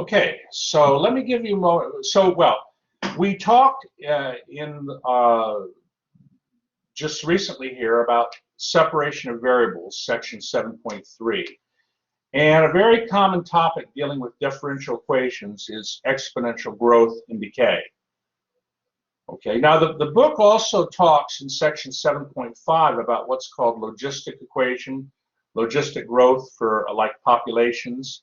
Okay, so let me give you more. So, well, we talked in just recently here about separation of variables, section 7.3. And a very common topic dealing with differential equations is exponential growth and decay. Okay, now the book also talks in section 7.5 about what's called logistic equation, logistic growth for like populations.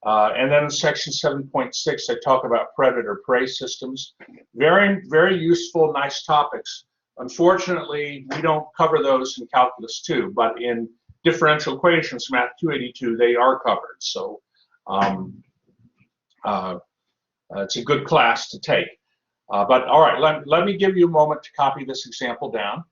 And then in section 7.6, I talk about predator-prey systems. Very, very useful, nice topics. Unfortunately, we don't cover those in Calculus 2, but in differential equations, Math 282, they are covered. So it's a good class to take. But all right, let me give you a moment to copy this example down.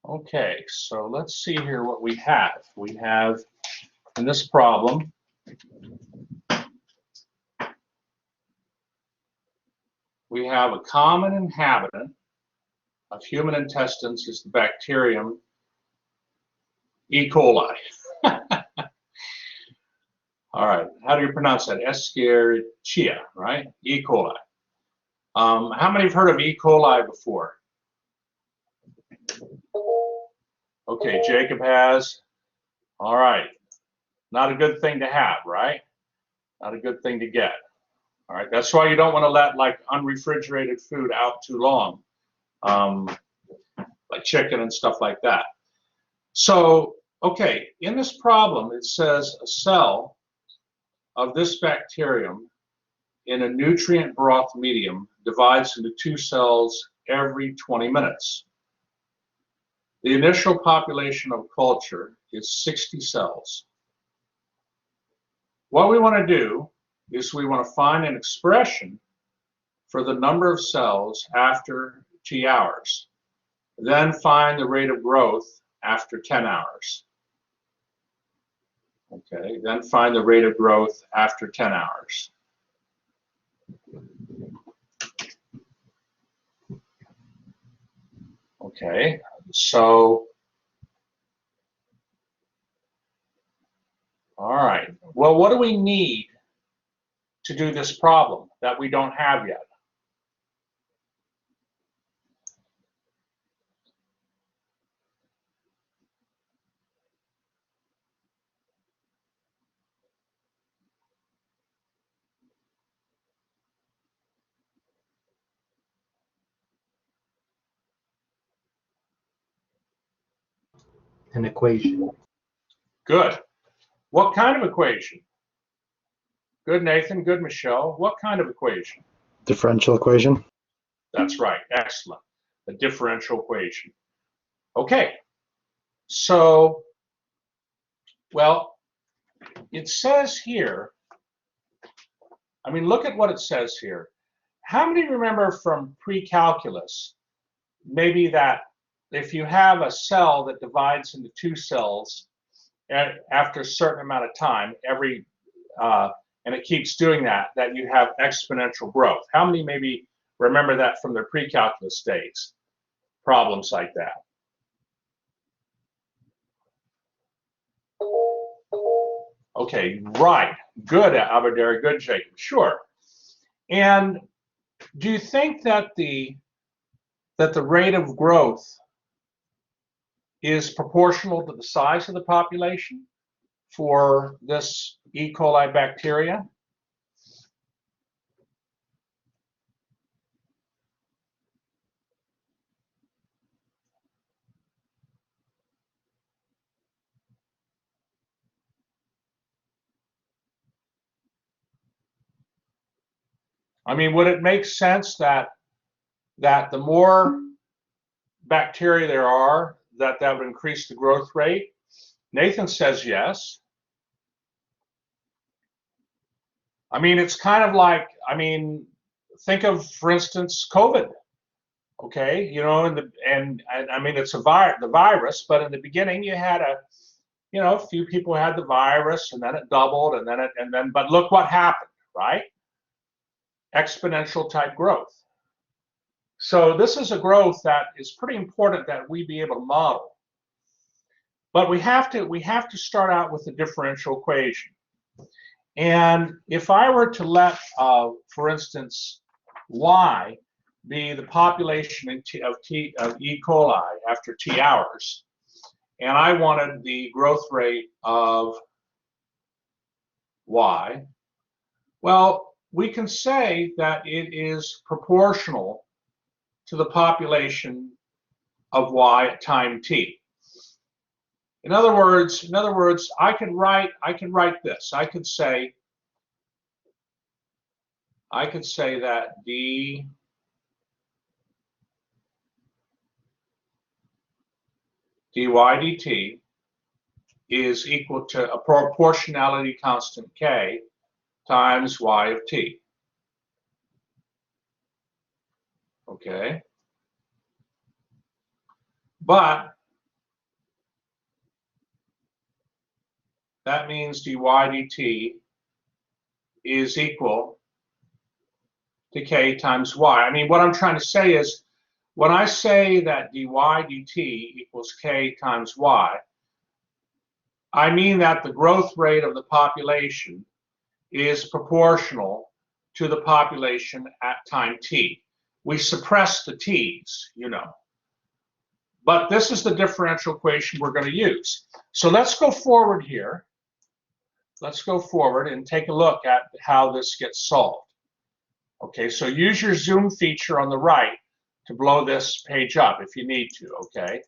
Okay, so let's see here what we have. We have, in this problem, we have a common inhabitant of human intestines is the bacterium E. coli. All right, how do you pronounce that? Escherichia, right? E. coli. How many have heard of E. coli before? Okay, Jacob has. All right, not a good thing to have, right? Not a good thing to get. All right, that's why you don't want to let like unrefrigerated food out too long, like chicken and stuff like that. So, Okay, in this problem, it says a cell of this bacterium in a nutrient broth medium divides into 2 cells every 20 minutes. The initial population of culture is 60 cells. What we want to do is we want to find an expression for the number of cells after T hours, then find the rate of growth after 10 hours. Okay, then find the rate of growth after 10 hours. Okay, so, all right. Well, what do we need to do this problem that we don't have yet? An equation. Good. What kind of equation? Good, Nathan. Good, Michelle. What kind of equation? Differential equation. That's right. Excellent. A differential equation. Okay. So, well, it says here, I mean, look at what it says here. How many remember from pre-calculus, maybe that if you have a cell that divides into 2 cells after a certain amount of time, and it keeps doing that you have exponential growth? How many maybe remember that from their pre-calculus days? Problems like that. Okay, right. Good, Aberdare. Good, Jacob. Sure. And do you think that the rate of growth is proportional to the size of the population for this E. coli bacteria? I mean, would it make sense that the more bacteria there are, that would increase the growth rate? Nathan says yes. I mean, it's kind of like, I mean, think of, for instance, COVID. Okay, you know, and I mean, it's the virus, but in the beginning you had a few people had the virus, and then it doubled, and then but look what happened, right? Exponential type growth. So this is a growth that is pretty important that we be able to model. But we have to start out with the differential equation. And if I were to let, for instance, y be the population of E. coli after T hours, and I wanted the growth rate of y, well, we can say that it is proportional to the population of y at time t. In other words, I can write this. I could say that d dy dt is equal to a proportionality constant k times y of t. Okay? But that means dy dt is equal to k times y. I mean, what I'm trying to say is, when I say that dy dt equals k times y, I mean that the growth rate of the population is proportional to the population at time t. We suppress the t's, you know. But this is the differential equation we're going to use. So let's go forward here. Let's go forward and take a look at how this gets solved. Okay, so use your zoom feature on the right to blow this page up if you need to, okay?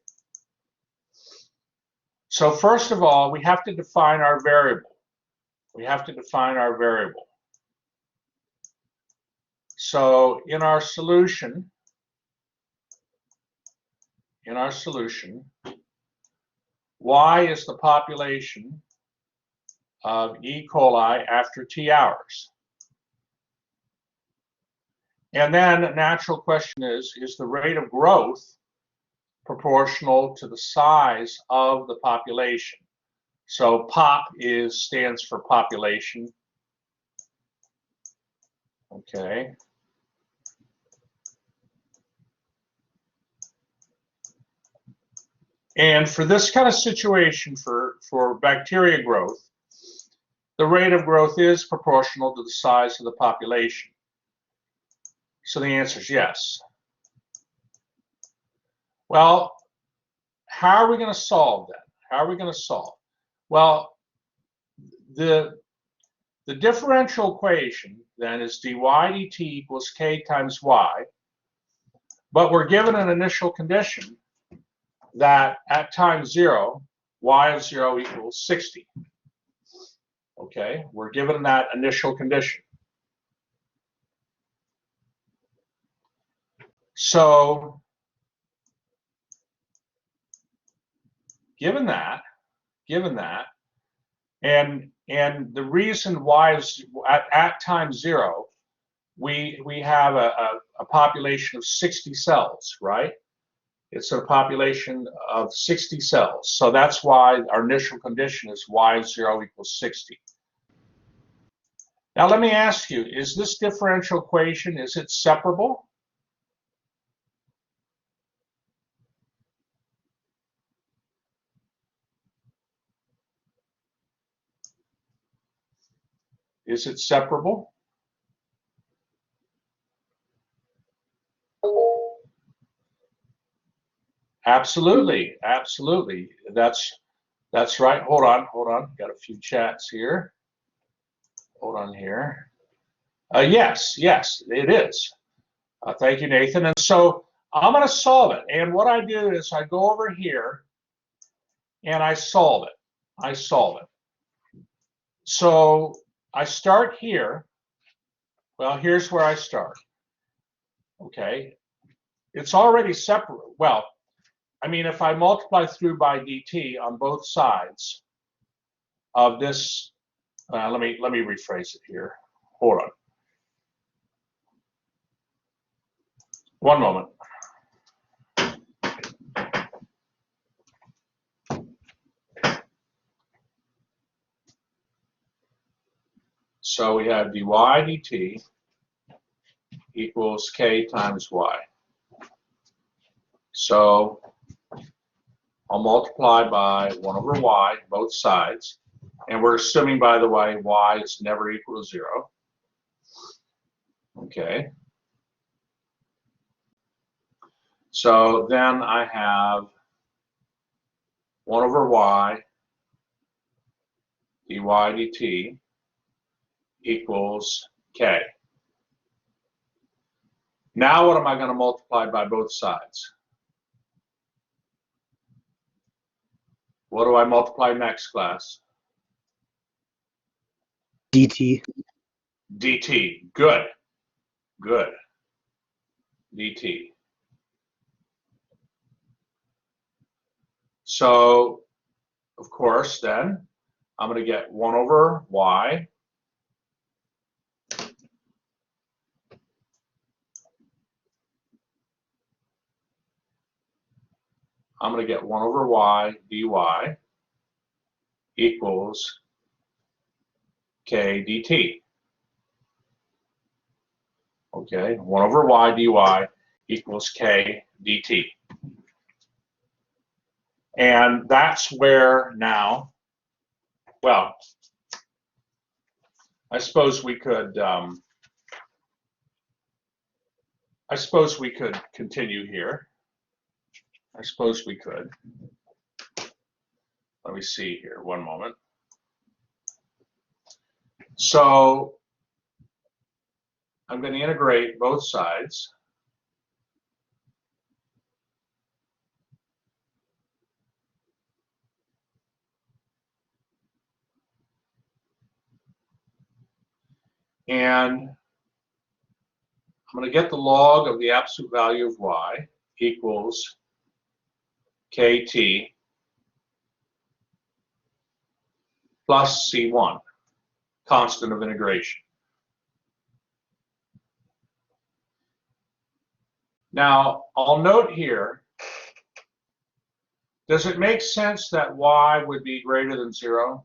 So first of all, we have to define our variable. We have to define our variable. So in our solution, y is the population of E. coli after T hours. And then a natural question is the rate of growth proportional to the size of the population? So POP stands for population. Okay. And for this kind of situation, for bacteria growth, the rate of growth is proportional to the size of the population. So the answer is yes. Well, how are we going to solve that? How are we going to solve? Well, the differential equation then is dy dt equals k times y, but we're given an initial condition that at time 0, y of 0 equals 60. Okay, we're given that initial condition. So given that, and the reason why is at time 0, we have a population of 60 cells, right? It's a population of 60 cells. So that's why our initial condition is y of 0 equals 60. Now let me ask you, is this differential equation, is it separable? Is it separable? Absolutely, absolutely. That's right. Hold on. Got a few chats here. Hold on here. Yes, it is. Thank you, Nathan. And so I'm going to solve it. And what I do is I go over here and I solve it. So I start here. Well, here's where I start. Okay. It's already separate. Well, I mean, if I multiply through by dt on both sides of this, let me rephrase it here. Hold on. One moment. So we have dy dt equals k times y. So I'll multiply by 1 over y, both sides. And we're assuming, by the way, y is never equal to 0. Okay. So then I have 1 over y dy dt equals k. Now what am I going to multiply by both sides? What do I multiply next, class? DT. dt. Good. dt. So, of course, then I'm going to get 1 over y I'm going to get 1 over y dy equals k dt. Okay, 1 over y dy equals k dt. And that's where now, well, I suppose we could continue here. I suppose we could. Let me see here, one moment. So I'm going to integrate both sides. And I'm going to get the log of the absolute value of y equals kt plus C1, constant of integration. Now, I'll note here, does it make sense that y would be greater than 0?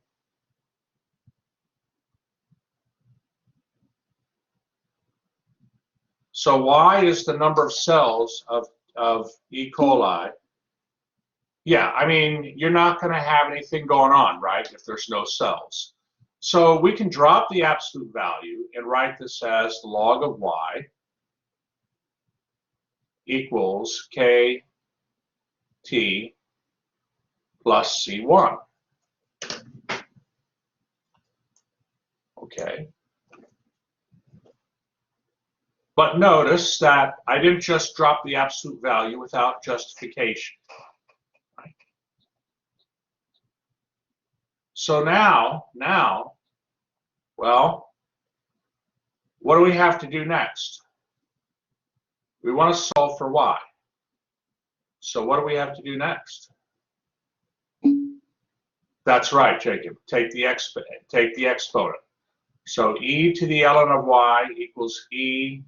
So y is the number of cells of E. coli. Yeah, I mean, you're not going to have anything going on, right, if there's no cells. So we can drop the absolute value and write this as the log of y equals kt plus C1. Okay. But notice that I didn't just drop the absolute value without justification. Right? So now, well, what do we have to do next? We want to solve for y. So what do we have to do next? That's right, Jacob. Take the exponent. So e to the ln of y equals e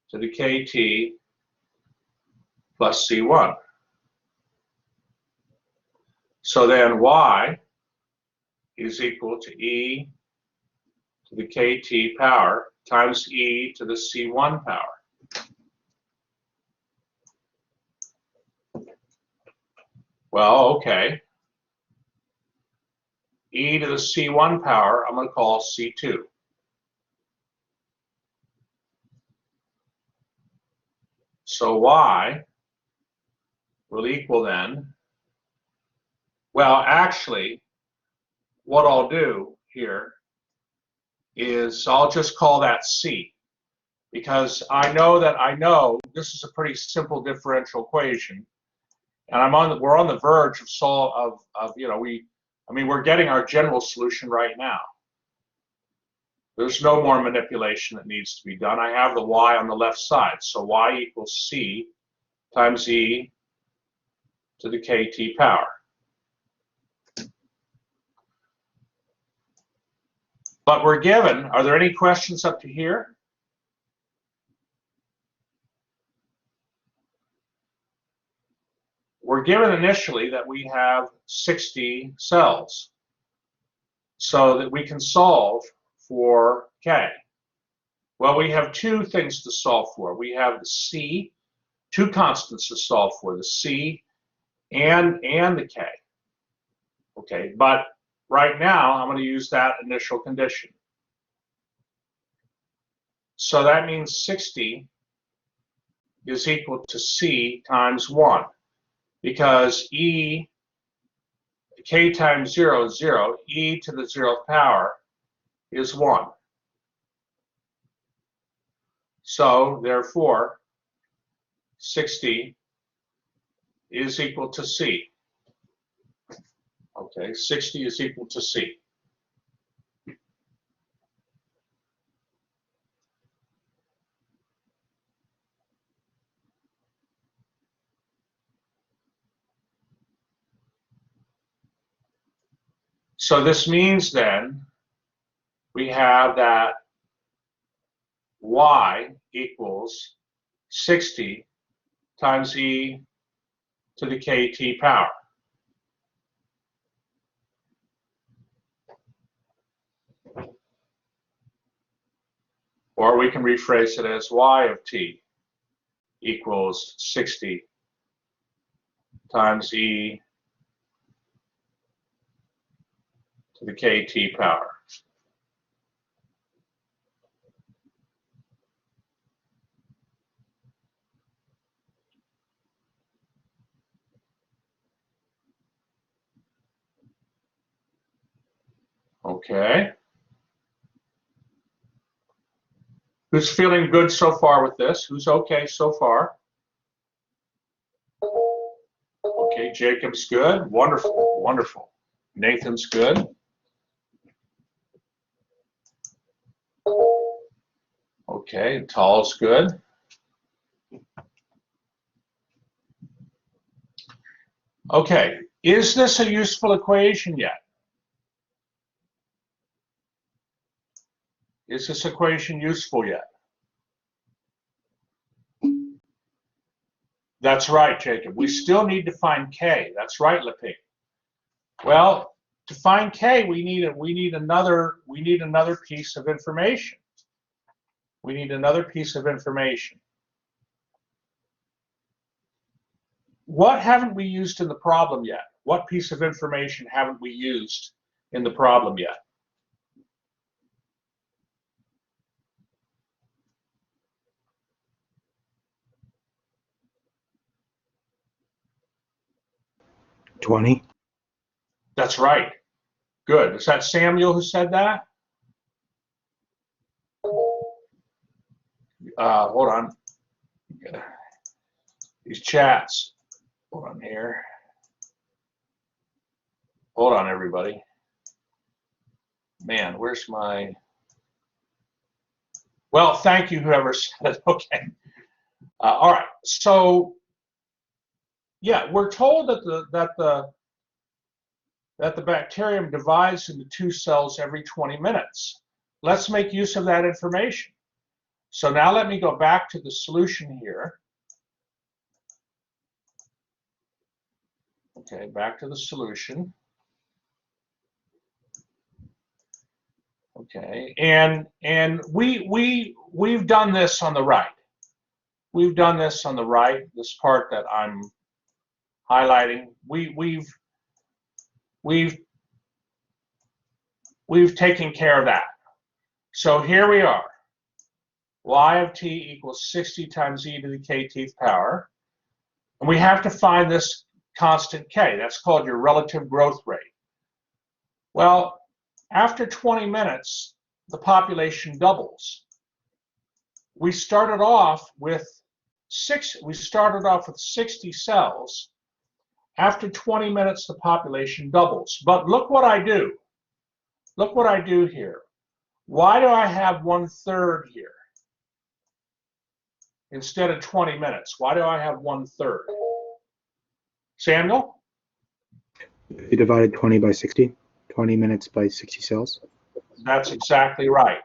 to the kt plus C1. So then y is equal to e to the kt power times e to the C1 power. Well, okay. E to the C1 power, I'm going to call C2. So y will equal then, well, actually, what I'll do here is I'll just call that C, because I know this is a pretty simple differential equation, and we're on the verge of we're getting our general solution right now. There's no more manipulation that needs to be done. I have the y on the left side, so y equals C times e to the kt power. But we're given, are there any questions up to here? We're given initially that we have 60 cells so that we can solve for k. Well, we have two things to solve for. We have the c, two constants to solve for, the c and the k. Okay, but right now I'm going to use that initial condition. So that means 60 is equal to c times 1, because k times 0 is 0, e to the 0th power is 1. So therefore 60 is equal to c. Okay, 60 is equal to c. So this means then we have that y equals 60 times e to the kt power. Or we can rephrase it as y of t equals 60 times e to the kt power. Okay. Who's feeling good so far with this? Who's okay so far? Okay, Jacob's good. Wonderful, wonderful. Nathan's good. Okay, tall is good. Okay, is this a useful equation yet? Is this equation useful yet? That's right, Jacob. We still need to find K. That's right, Leping. Well, to find K, we need another piece of information. We need another piece of information. What haven't we used in the problem yet? What piece of information haven't we used in the problem yet? $20. That's right. Good. Is that Samuel who said that? Hold on. These chats. Hold on here. Hold on, everybody. Man, where's my... Well, thank you, whoever said it. Okay. All right. So, yeah, we're told that the bacterium divides into 2 cells every 20 minutes. Let's make use of that information. So now let me go back to the solution here. Okay, back to the solution. Okay, and we've done this on the right. We've done this on the right. This part that I'm highlighting. We've taken care of that. So here we are. Y of t equals 60 times e to the k-th power. And we have to find this constant k. That's called your relative growth rate. Well, after 20 minutes, the population doubles. We started off with 60 cells. After 20 minutes, the population doubles. But look what I do. Look what I do here. Why do I have 1/3 here instead of 20 minutes? Why do I have 1/3? Samuel? You divided 20 by 60. 20 minutes by 60 cells. That's exactly right.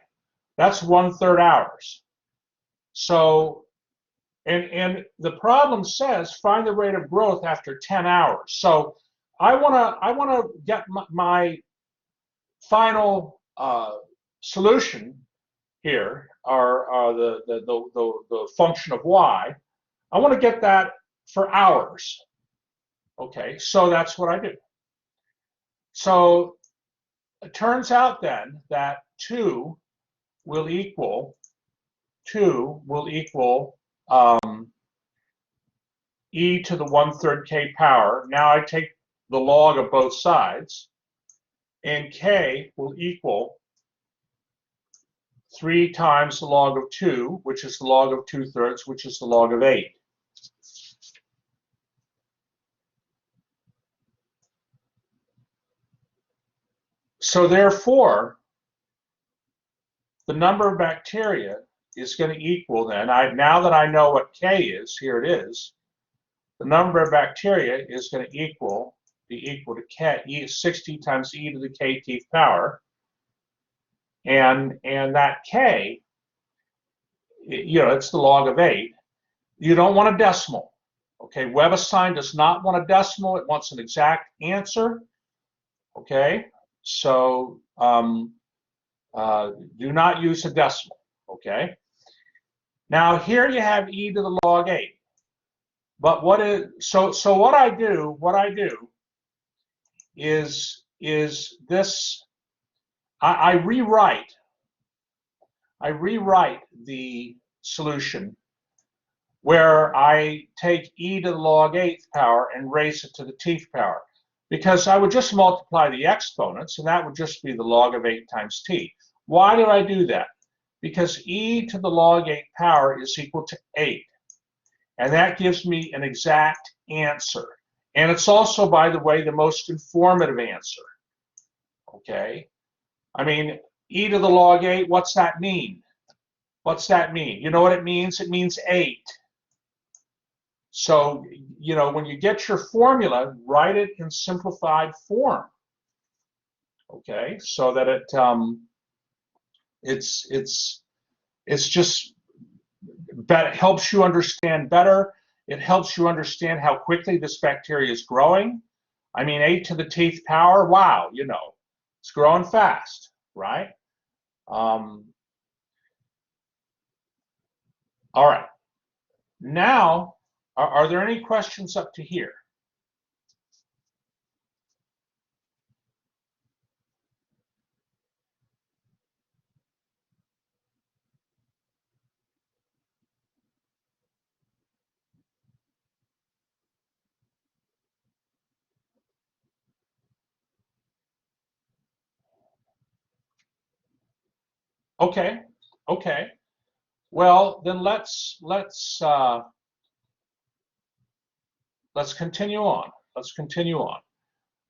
That's 1/3 hours. So, and the problem says find the rate of growth after 10 hours. So I wanna get my final solution here, or the function of y. I want to get that for hours. Okay, so that's what I do. So it turns out then that 2 will equal e to the 1/3 k power. Now I take the log of both sides, and k will equal 3 times the log of 2, which is the log of 2/3, which is the log of 8. So therefore, the number of bacteria is going to equal then, now that I know what K is, here it is, the number of bacteria is going to be equal to K, 60 times e to the k-th power. And that K, it's the log of 8. You don't want a decimal. Okay, WebAssign does not want a decimal. It wants an exact answer. Okay, so do not use a decimal. Okay. Now here you have e to the log 8. But what I do is this. I rewrite the solution where I take e to the log 8th power and raise it to the t power, because I would just multiply the exponents and that would just be the log of 8 times t. Why do I do that? Because e to the log 8 power is equal to 8, and that gives me an exact answer. And it's also, by the way, the most informative answer. Okay, I mean, e to the log 8, what's that mean? What's that mean? You know what it means? It means 8. So, you know, when you get your formula, write it in simplified form. Okay, so that it's just that helps you understand better. It helps you understand how quickly this bacteria is growing. I mean, 8 to the 10th power, wow, you know, it's growing fast, right? All right. Now, are there any questions up to here? Okay, okay. Well, then let's continue on. Let's continue on.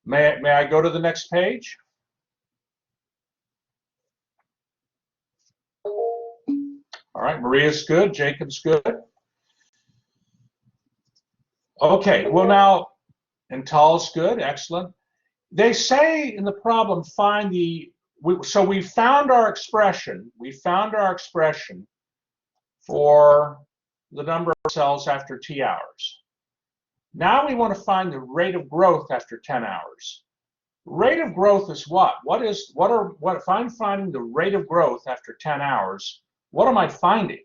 May I go to the next page? All right, Maria's good, Jacob's good. Okay, well now, and Tal's good, excellent. They say in the problem, find the, so we found our expression, for the number of cells after T hours. Now we want to find the rate of growth after 10 hours. Rate of growth is what? If I'm finding the rate of growth after 10 hours, what am I finding?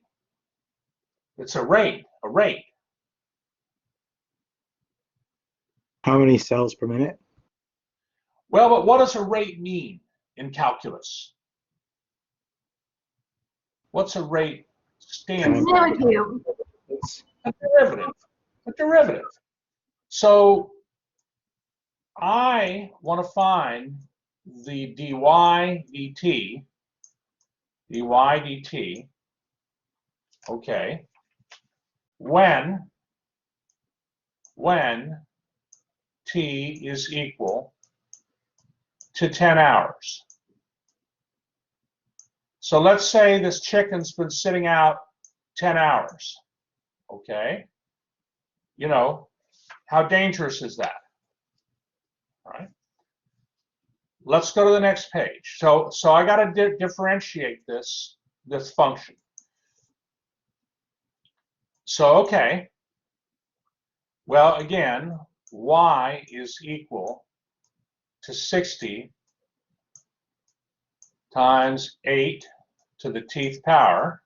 It's a rate. How many cells per minute? Well, but what does a rate mean in calculus? What's a rate stand for? A derivative. So I want to find the dy dt, okay, when t is equal to 10 hours. So let's say this chicken's been sitting out 10 hours, okay? You know, how dangerous is that? All right. Let's go to the next page. So I got to differentiate this function. So, okay. Well, again, y is equal to 60 times 8 to the tenth power.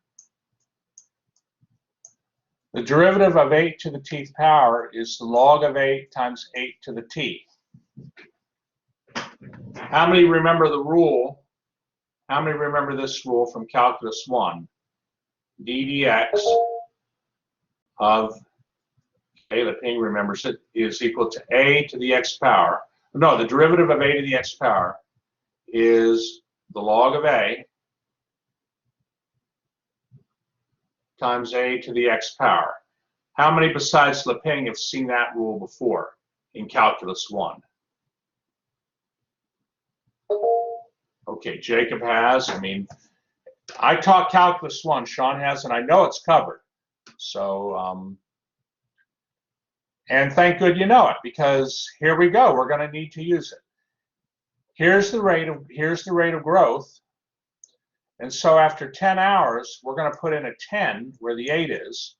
The derivative of 8 to the tenth power is the log of 8 times 8 to the t. How many remember the rule? How many remember this rule from Calculus 1? d dx of, okay, the ping remembers it, is equal to a to the x power. No, the derivative of a to the x power is the log of a times a to the x power. How many besides Leping have seen that rule before in Calculus 1? Okay, Jacob has. I mean, I taught Calculus 1, Sean has, and I know it's covered. So, and thank good you know it, because here we go. We're going to need to use it. Here's the rate of growth. And so after 10 hours, we're going to put in a 10 where the 8 is,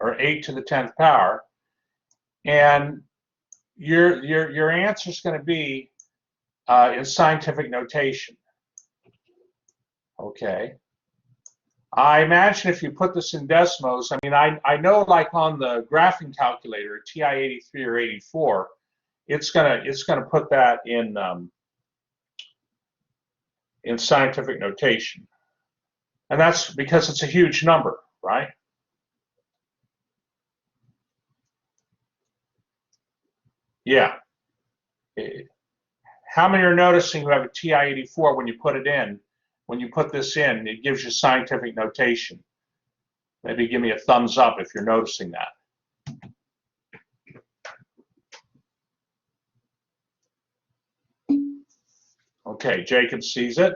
or 8 to the 10th power. And your answer is going to be in scientific notation. Okay. I imagine if you put this in Desmos, I mean, I know like on the graphing calculator, TI-83 or 84, it's gonna put that in scientific notation. And that's because it's a huge number, right? Yeah. How many are noticing who have a TI-84 when you put it in? When you put this in, it gives you scientific notation. Maybe give me a thumbs up if you're noticing that. Okay, Jacob sees it.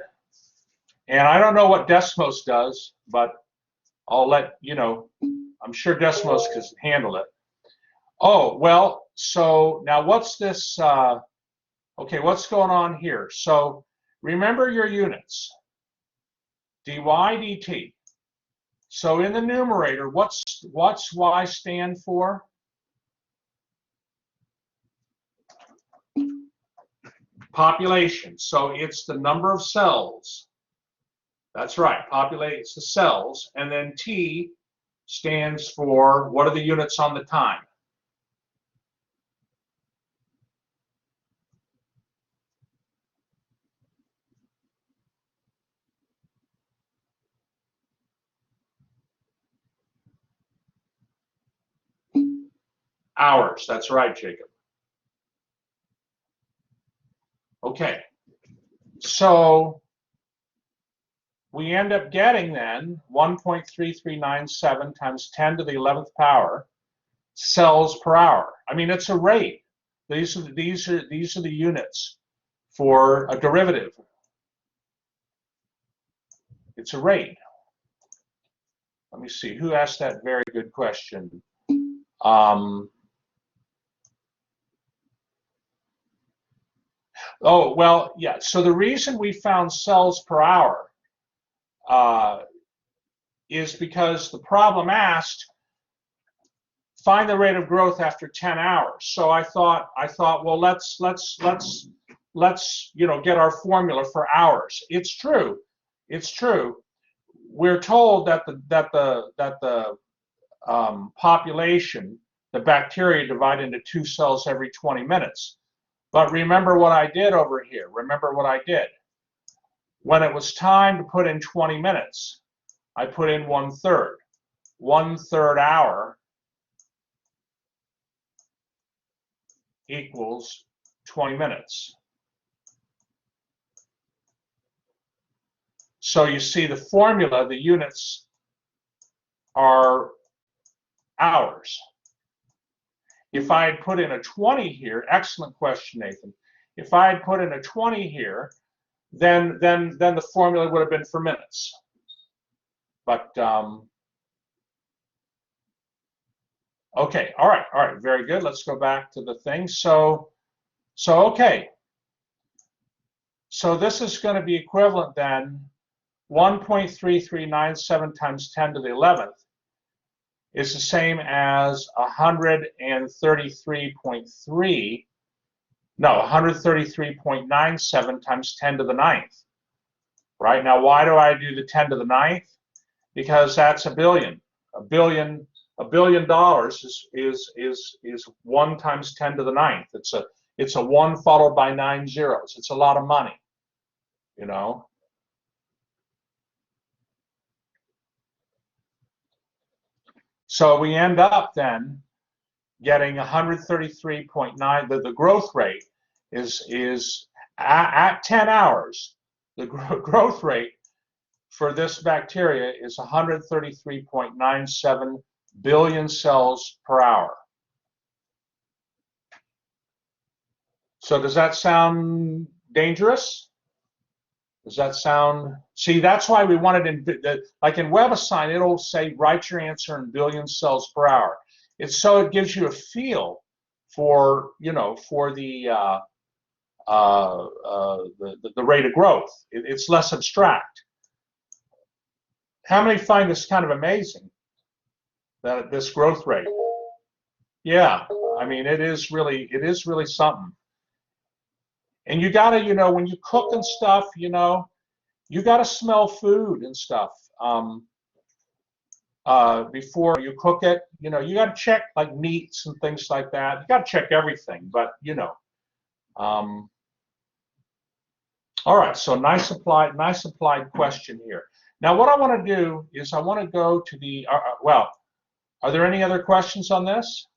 And I don't know what Desmos does, but I'll let you know. I'm sure Desmos can handle it. Oh, well, so now what's this? Okay, what's going on here? So remember your units, dy dt. So in the numerator, what's y stand for? Population. So it's the number of cells. That's right, populates the cells. And then T stands for, what are the units on the time? Hours. That's right, Jacob. Okay. So we end up getting then 1.3397 times 10 to the 11th power cells per hour. I mean, it's a rate. These are the units for a derivative. It's a rate. Let me see, who asked that very good question? Oh, well, yeah. So the reason we found cells per hour is because the problem asked, find the rate of growth after 10 hours. So I thought, well, let's get our formula for hours. It's true. We're told that the population, the bacteria, divide into 2 cells every 20 minutes. But remember what I did over here. Remember what I did. When it was time to put in 20 minutes, I put in 1/3. 1/3 hour equals 20 minutes. So you see the formula, the units are hours. If I had put in a 20 here, excellent question, Nathan. If I had put in a 20 here, then the formula would have been for minutes. But okay, all right, very good. Let's go back to the thing. So okay. So this is going to be equivalent then 1.3397 times 10 to the 11th is the same as 133.97 times 10 to the 9th. Right? Now, why do I do the 10 to the 9th? Because that's a billion. $1 billion is 1 times 10 to the 9th. It's a 1 followed by 9 zeros. It's a lot of money, you know. So we end up then getting 133.9. The growth rate is at 10 hours. The growth rate for this bacteria is 133.97 billion cells per hour. So does that sound dangerous? Does that sound? See, that's why we wanted in like in WebAssign, it'll say write your answer in billion cells per hour. It's so it gives you a feel for for the rate of growth. It's less abstract. How many find this kind of amazing? That this growth rate? Yeah, I mean it is really something. And you gotta, when you cook and stuff, you gotta smell food and stuff before you cook it. You gotta check like meats and things like that. You gotta check everything, but all right. So nice applied question here. Now what I want to do is I want to go to the well. Are there any other questions on this?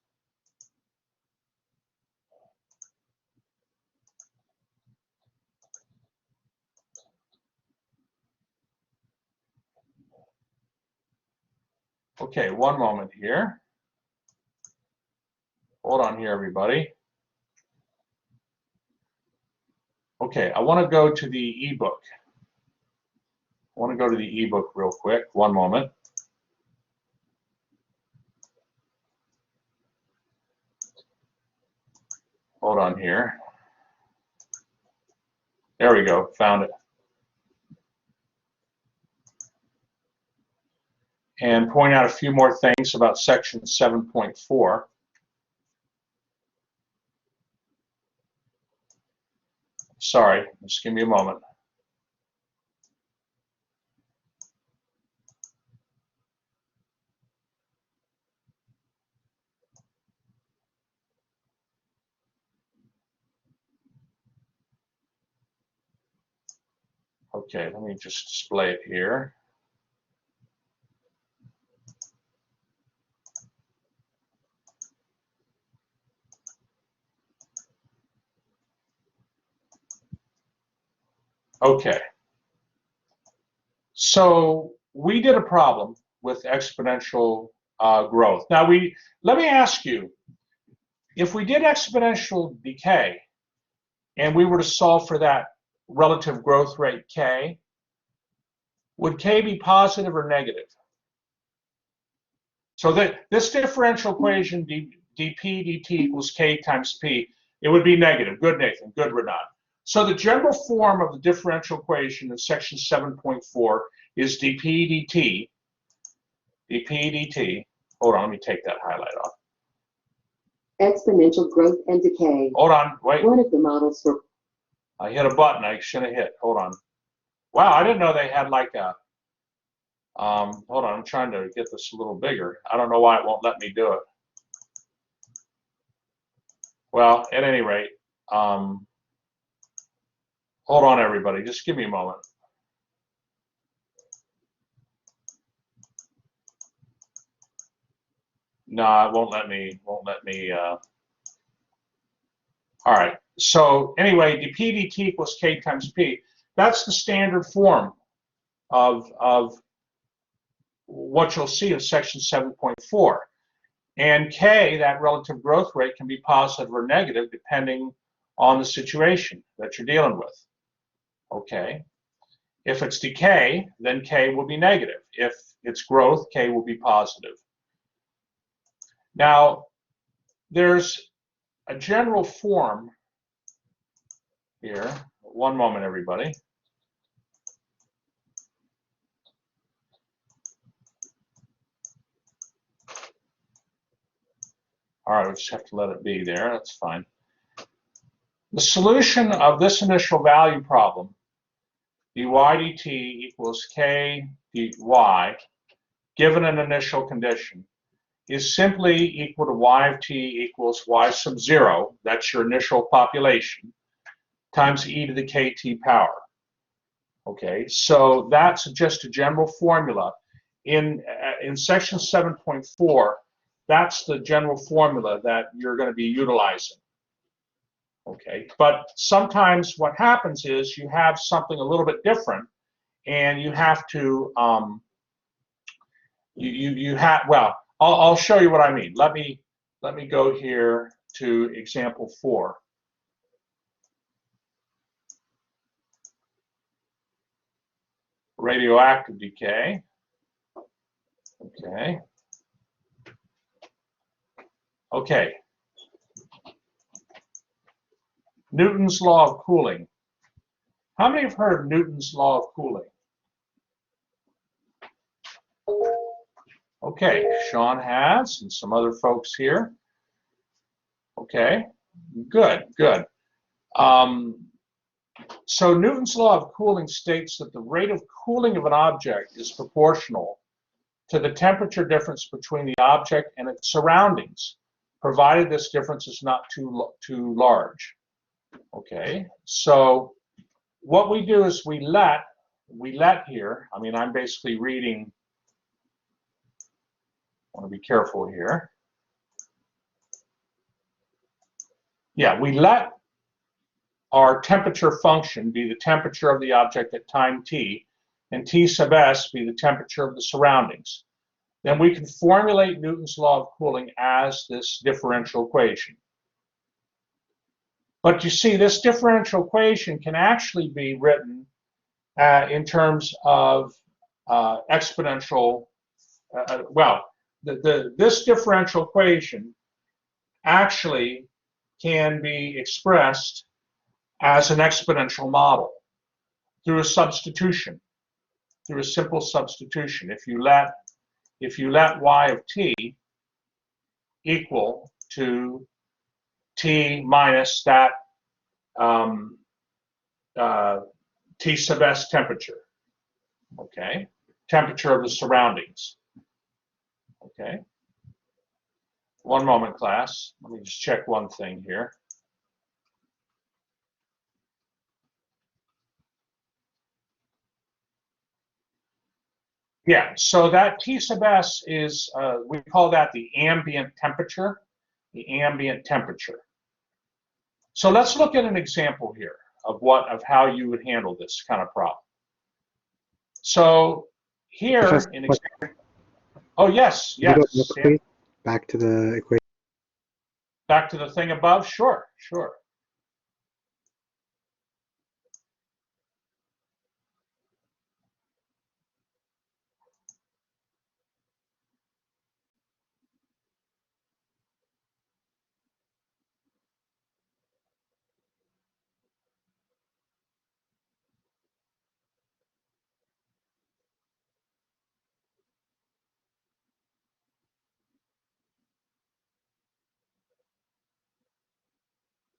Okay, one moment here. Hold on here, everybody. Okay, I want to go to the ebook. want to go to the ebook real quick. One moment. Hold on here. There we go. Found it. And point out a few more things about section 7.4. Sorry, just give me a moment. Okay, let me just display it here. Okay. So we did a problem with exponential growth. Now let me ask you, if we did exponential decay and we were to solve for that relative growth rate k, would k be positive or negative? So this differential equation dp dt equals k times p, it would be negative. Good, Nathan. Good, Renat. So the general form of the differential equation in section 7.4 is dp dt. Hold on, let me take that highlight off. Exponential growth and decay. Hold on, wait. One of the models for... I hit a button I shouldn't have hit. Hold on. Wow, I didn't know they had like a... hold on, I'm trying to get this a little bigger. I don't know why it won't let me do it. Well, at any rate, hold on, everybody. Just give me a moment. No, it won't let me. All right. So anyway, dp dt equals k times p. That's the standard form of what you'll see in section 7.4. And k, that relative growth rate, can be positive or negative depending on the situation that you're dealing with. Okay. If it's decay, then k will be negative. If it's growth, k will be positive. Now, there's a general form here. One moment, everybody. All right, we just have to let it be there. That's fine. The solution of this initial value problem, dy dt equals k dy, given an initial condition, is simply equal to y of t equals y sub 0, that's your initial population, times e to the kt power. Okay, so that's just a general formula. In section 7.4, that's the general formula that you're going to be utilizing. Okay, but sometimes what happens is you have something a little bit different, and you have to well, I'll show you what I mean. Let me go here to example 4. Radioactive decay. Okay. Okay. Newton's law of cooling. How many have heard of Newton's law of cooling? Okay, Sean has, and some other folks here. Okay, good, good. So Newton's law of cooling states that the rate of cooling of an object is proportional to the temperature difference between the object and its surroundings, provided this difference is not too large. Okay, so what we do is we let here, I mean, I'm basically reading, I want to be careful here. Yeah, we let our temperature function be the temperature of the object at time t, and T sub s be the temperature of the surroundings. Then we can formulate Newton's law of cooling as this differential equation. But you see, this differential equation can actually be written in terms of exponential, well, this differential equation actually can be expressed as an exponential model through a substitution, through a simple substitution. If you let y of t equal to t minus that T sub s temperature, okay? Temperature of the surroundings, okay? One moment, class. Let me just check one thing here. Yeah, so that T sub s is, we call that the ambient temperature, So let's look at an example here of how you would handle this kind of problem. So here in example, oh yes, yes. Back to the equation. Back to the thing above, sure.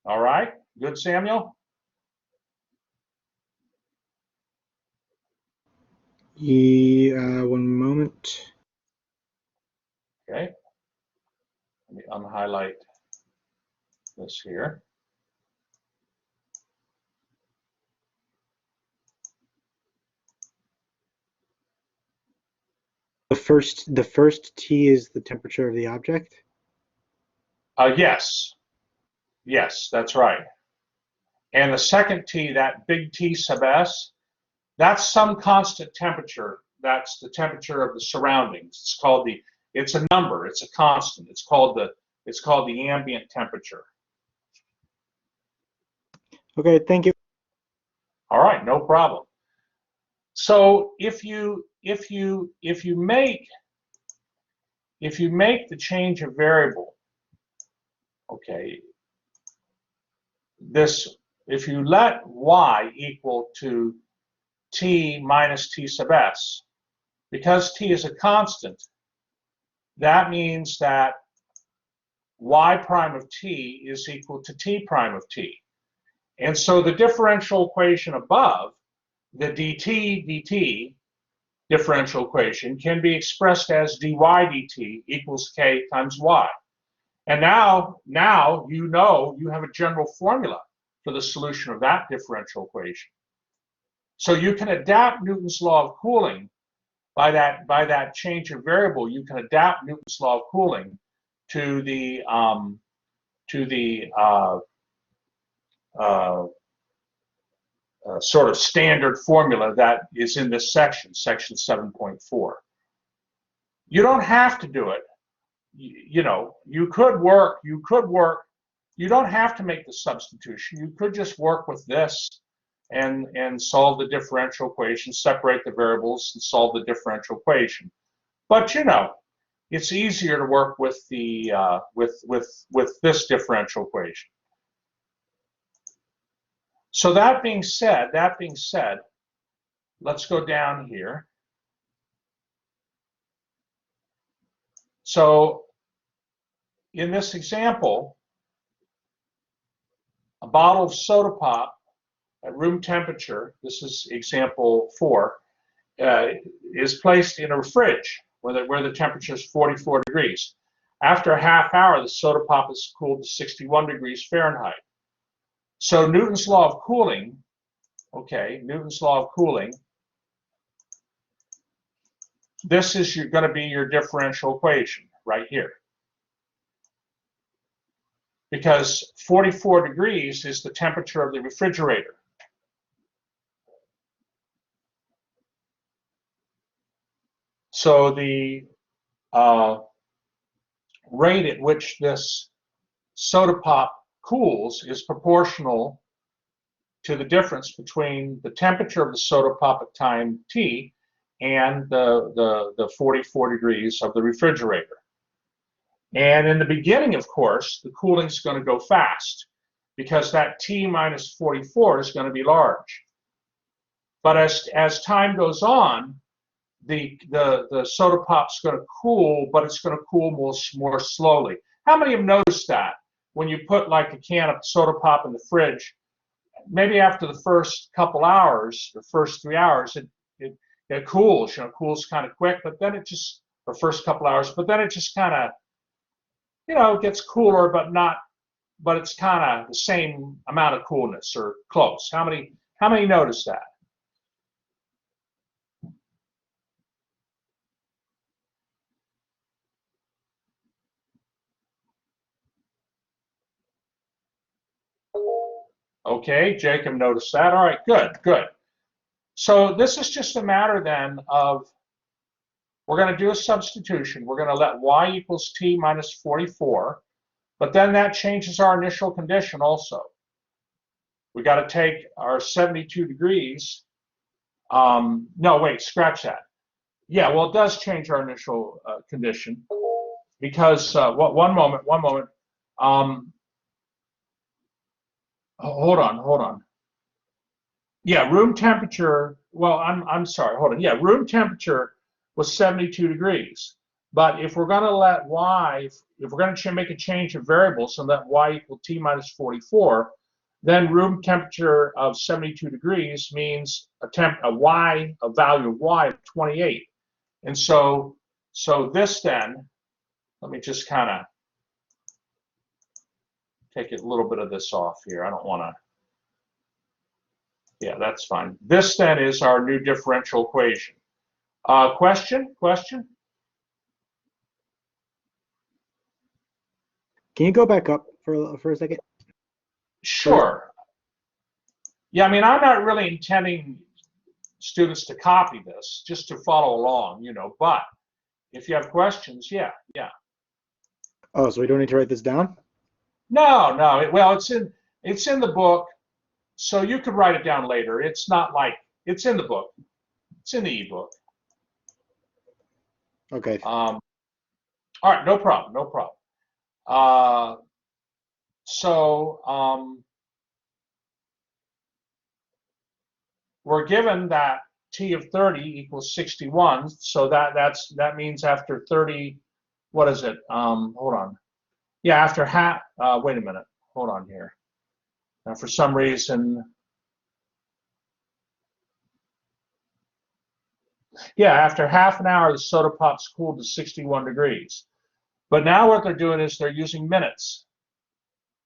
All right, good, Samuel? One moment. Okay, let me unhighlight this here. The first T is the temperature of the object? Yes, that's right. And the second T, that big T sub s, that's some constant temperature. That's the temperature of the surroundings. It's a number, it's a constant. It's called the ambient temperature. Okay, thank you. All right, no problem. So if you make the change of variable, okay, if you let y equal to t minus t sub s, because t is a constant, that means that y prime of t is equal to t prime of t. And so the differential equation above, the dt differential equation, can be expressed as dy dt equals k times y. And now you know you have a general formula for the solution of that differential equation. So you can adapt Newton's law of cooling by that change of variable. You can adapt Newton's law of cooling to the sort of standard formula that is in this section 7.4. You don't have to do it. You could work. You don't have to make the substitution. You could just work with this and solve the differential equation, separate the variables and solve the differential equation. But it's easier to work with the with this differential equation. So that being said, let's go down here. So in this example, a bottle of soda pop at room temperature, this is example 4, is placed in a fridge where the temperature is 44 degrees. After a half hour, the soda pop is cooled to 61 degrees Fahrenheit. So Newton's law of cooling, this is going to be your differential equation right here. Because 44 degrees is the temperature of the refrigerator. So the rate at which this soda pop cools is proportional to the difference between the temperature of the soda pop at time t and the 44 degrees of the refrigerator. And in the beginning, of course, the cooling is going to go fast because that T minus 44 is going to be large. But as time goes on, the soda pop's going to cool, but it's going to cool more slowly. How many have noticed that when you put like a can of soda pop in the fridge, maybe after the first couple hours, the first 3 hours, it cools, you know, cools kind of quick, but then it just, the first couple hours, but then it just kind of, you know, gets cooler, but it's kind of the same amount of coolness or close. How many notice that? Okay, Jacob noticed that. All right, good. So this is just a matter then of, we're going to do a substitution. We're going to let y equals t minus 44, but then that changes our initial condition also. We got to take our 72 degrees. No, wait, scratch that. Yeah, well, it does change our initial condition because, one moment. Hold on. Yeah, room temperature, well, I'm sorry, hold on. Yeah, room temperature was 72 degrees. But if we're going to let y, if we're going to make a change of variables and let y equal t minus 44, then room temperature of 72 degrees means a value of y of 28. And so this then, let me just kind of take a little bit of this off here. I don't want to. Yeah, that's fine. This then is our new differential equation. Question? Can you go back up for a second? Sure. Yeah, I mean, I'm not really intending students to copy this, just to follow along, you know, but if you have questions, yeah. Oh, so we don't need to write this down? No, well, it's in the book, so you could write it down later. It's not like, it's in the book. It's in the ebook. Okay. All right, no problem. We're given that T of 30 equals 61, so that means after 30, what is it? Hold on. Yeah, after half, wait a minute. Hold on here. Now, for some reason, yeah, after half an hour, the soda pop's cooled to 61 degrees. But now what they're doing is they're using minutes.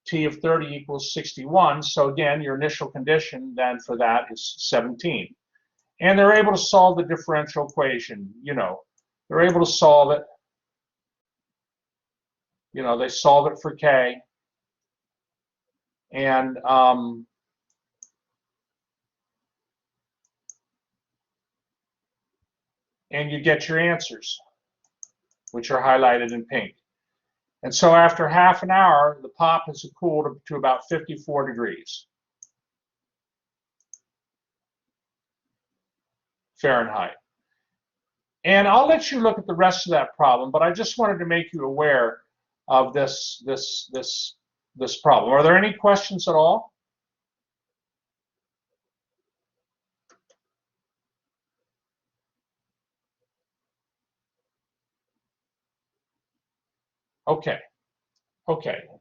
T of 30 equals 61. So again, your initial condition then for that is 17. And they're able to solve the differential equation. You know, they're able to solve it. You know, they solve it for K. And you get your answers, which are highlighted in pink. And so after half an hour, the pop has cooled to about 54 degrees Fahrenheit. And I'll let you look at the rest of that problem, but I just wanted to make you aware of this problem. Are there any questions at all? Okay.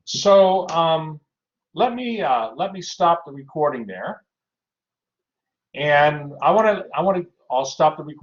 So let me stop the recording there, and I'll stop the recording.